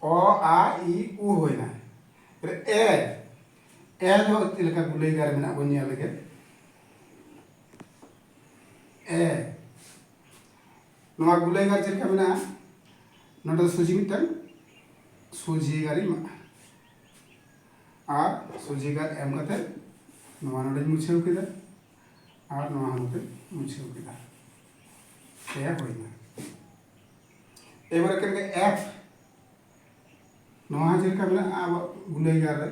अ आ इ उ होइना ए दो तिलका गुलैगार मेना बन नेल लगे ए नवा गुलैगार चलका मेना नोडे सुजी मिटन सुजी गारी और सुजी गार एम कते नवा नोडे मुछेव केदा और नवा नोडे मुछेव केदा ए होइना एबार करके एफ नवा चलका मेना अब गुलैगार रे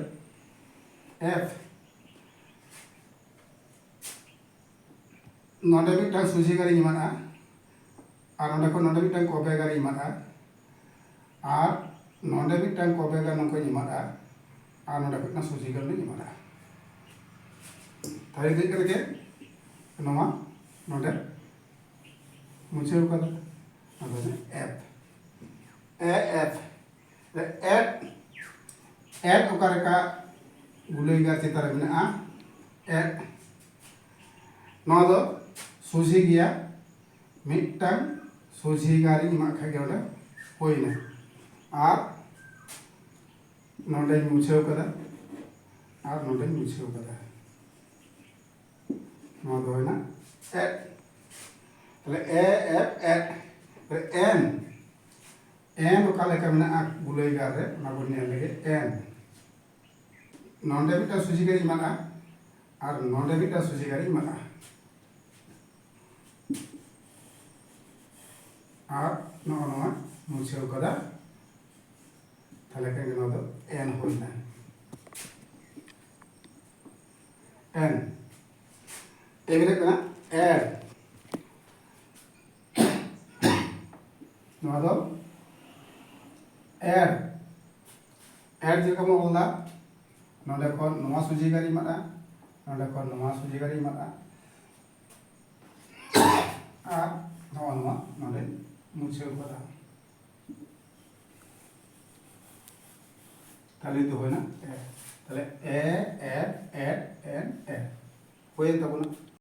एफ नोडे मिटन सुजी गारी इमाना और नोडे को नोडे मिटन कॉपे गारी इमाना और नोडे मिटन कॉपे गार नोको इमाना और नोडे मिटन सुजी गारी इमाना थारी दे करके नवा नोडे मुछेव कदा अदने एफ एफ एड ओकारेका गुलैगार चितार मेना एड नवा दो सुजी गया मिटन सुजी गारी इमा खागे ओडे होइना और नोडे मुछेव कदा और नोडे मुछेव कदा नवा दो होइना एड तले ए एफ एड एन एन ओका लेका मेना गुलैगार रे ना बन नेल लगे एन नोडे मिटन सुजी गारी इमाना और नोडे मिटन सुजी गारी इमाना और नवा मुछेव कदा थाले के नवा दो एन होइना एन एबरे कना एड नवा दो एड जेरकम ओला नोडे खन नवा सुजी गारी इमाना नोडे खन नवा सुजी गारी इमाना और नवा नोडे मुछेव कदा ताले तो होइना ताले ए एड एन ए होइना तबना